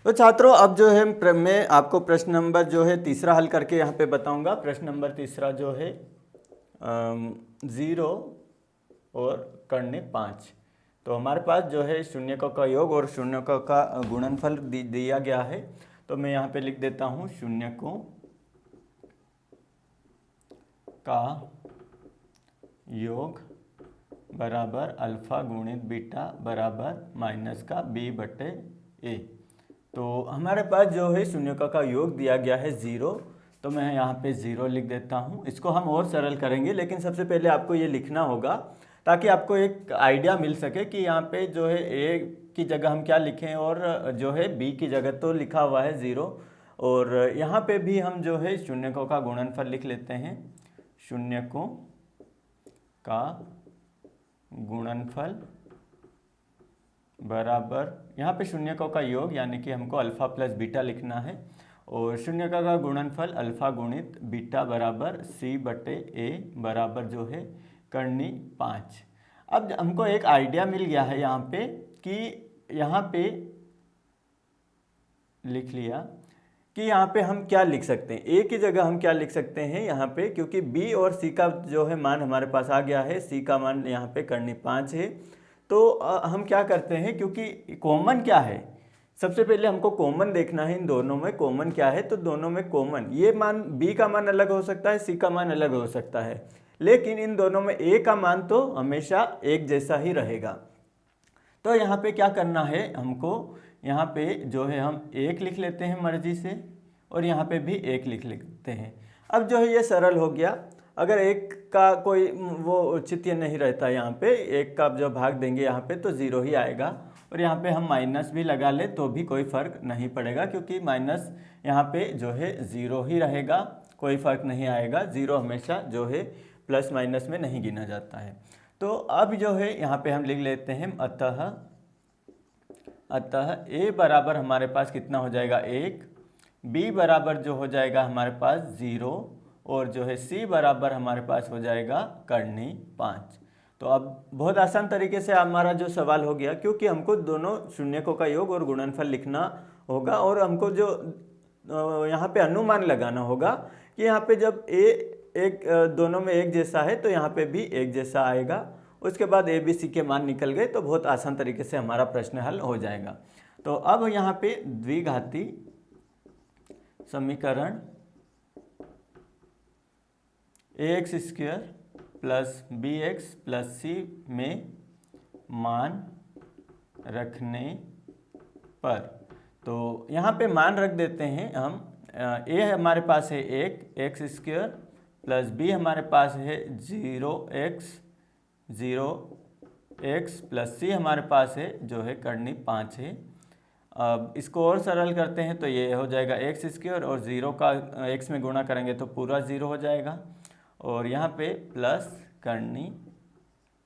तो छात्रों अब जो है मैं आपको प्रश्न नंबर जो है तीसरा हल करके यहाँ पे बताऊंगा। प्रश्न नंबर तीसरा जो है 0 और कर्णे 5। तो हमारे पास जो है शून्यकों का योग और शून्यकों का गुणनफल दिया गया है। तो मैं यहाँ पे लिख देता हूँ शून्यकों का योग बराबर अल्फा गुणित बीटा बराबर माइनस का b बटे a। तो हमारे पास जो है शून्यकों का योग दिया गया है 0। तो मैं यहाँ पे 0 लिख देता हूँ। इसको हम और सरल करेंगे, लेकिन सबसे पहले आपको ये लिखना होगा ताकि आपको एक आइडिया मिल सके कि यहाँ पे जो है a की जगह हम क्या लिखें और जो है b की जगह तो लिखा हुआ है 0। और यहाँ पे भी हम जो है शून्यकों का गुणनफल लिख लेते हैं। शून्यकों का गुणनफल बराबर यहाँ पे शून्यकों का योग यानी कि हमको अल्फ़ा प्लस बीटा लिखना है, और शून्यकों का गुणनफल अल्फ़ा गुणित बीटा बराबर c बटे a बराबर जो है कर्णी 5। अब हमको एक आइडिया मिल गया है यहाँ पे कि यहाँ पे लिख लिया कि यहाँ पे हम क्या लिख सकते हैं। a की जगह हम क्या लिख सकते हैं यहाँ पे, क्योंकि b और c का जो है मान हमारे पास आ गया है। c का मान यहाँ पे कर्णी 5 है। तो हम क्या करते हैं, क्योंकि कॉमन क्या है, सबसे पहले हमको कॉमन देखना है इन दोनों में कॉमन क्या है। तो दोनों में कॉमन ये मान b का मान अलग हो सकता है, c का मान अलग हो सकता है, लेकिन इन दोनों में a का मान तो हमेशा एक जैसा ही रहेगा। तो यहाँ पे क्या करना है हमको, यहाँ पे जो है हम 1 लिख लेते हैं मर्जी से, और यहाँ पे भी 1 लिख लेते हैं। अब जो है ये सरल हो गया। अगर 1 का कोई वो औचित्य नहीं रहता, यहाँ पे 1 का जो भाग देंगे यहाँ पे तो 0 ही आएगा, और यहाँ पे हम माइनस भी लगा ले तो भी कोई फ़र्क नहीं पड़ेगा, क्योंकि माइनस यहाँ पे जो है 0 ही रहेगा, कोई फ़र्क नहीं आएगा। 0 हमेशा जो है प्लस माइनस में नहीं गिना जाता है। तो अब जो है यहाँ पे हम लिख लेते हैं अतः a बराबर हमारे पास कितना हो जाएगा 1, b बराबर जो हो जाएगा हमारे पास 0, और जो है c बराबर हमारे पास हो जाएगा कर्णी 5। तो अब बहुत आसान तरीके से हमारा जो सवाल हो गया, क्योंकि हमको दोनों शून्यकों का योग और गुणनफल लिखना होगा, और हमको जो यहाँ पे अनुमान लगाना होगा कि यहाँ पे जब दोनों में एक जैसा है तो यहाँ पे भी एक जैसा आएगा। उसके बाद a b c के मान निकल गए तो बहुत आसान तरीके से हमारा प्रश्न हल हो जाएगा। तो अब यहाँ पे द्विघाती समीकरण ax square plus bx plus c में मान रखने पर, तो यहाँ पे मान रख देते हैं हम। a हमारे पास है 1 x स्क्वायर प्लस b हमारे पास है 0x प्लस c हमारे पास है जो है कर्णी 5 है। अब इसको और सरल करते हैं तो ये हो जाएगा x स्क्वायर, और 0 का x में गुणा करेंगे तो पूरा 0 हो जाएगा, और यहाँ पे प्लस कर्णी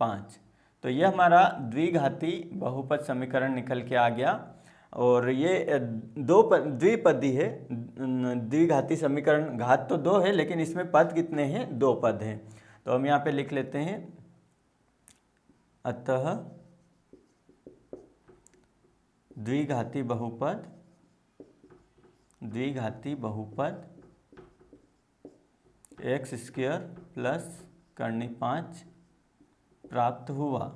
5। तो ये हमारा द्विघाती बहुपद समीकरण निकल के आ गया, और ये द्विपदी है। द्विघाती समीकरण घात तो 2 है, लेकिन इसमें पद कितने हैं, 2 पद हैं। तो हम यहाँ पे लिख लेते हैं अतः द्विघाती बहुपद x स्क्वायर प्लस कर्णी 5 प्राप्त हुआ।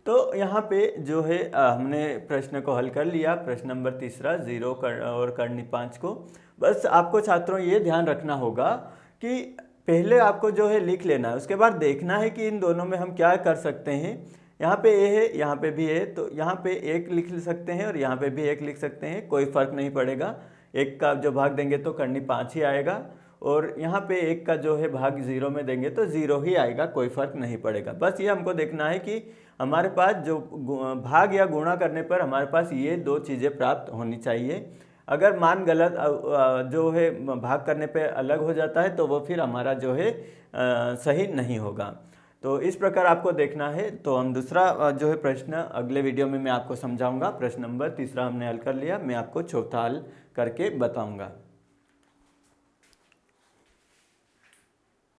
तो यहाँ पे जो है हमने प्रश्न को हल कर लिया, प्रश्न नंबर तीसरा 0 और कर्णी 5 को। बस आपको छात्रों ये ध्यान रखना होगा कि पहले आपको जो है लिख लेना है, उसके बाद देखना है कि इन दोनों में हम क्या कर सकते हैं। यहाँ पे a है, यहाँ पे भी है, तो यहाँ पे 1 लिख सकते हैं और यहाँ पे भी 1 लिख सकते हैं, कोई फ़र्क नहीं पड़ेगा। 1 का जो भाग देंगे तो कर्णी 5 ही आएगा, और यहाँ पे 1 का जो है भाग 0 में देंगे तो 0 ही आएगा, कोई फ़र्क नहीं पड़ेगा। बस ये हमको देखना है कि हमारे पास जो भाग या गुणा करने पर हमारे पास ये 2 चीज़ें प्राप्त होनी चाहिए। अगर मान गलत जो है भाग करने पे अलग हो जाता है तो वो फिर हमारा जो है सही नहीं होगा। तो इस प्रकार आपको देखना है। तो हम दूसरा जो है प्रश्न अगले वीडियो में मैं आपको समझाऊंगा। प्रश्न नंबर तीसरा हमने हल कर लिया, मैं आपको चौथा हल करके बताऊंगा।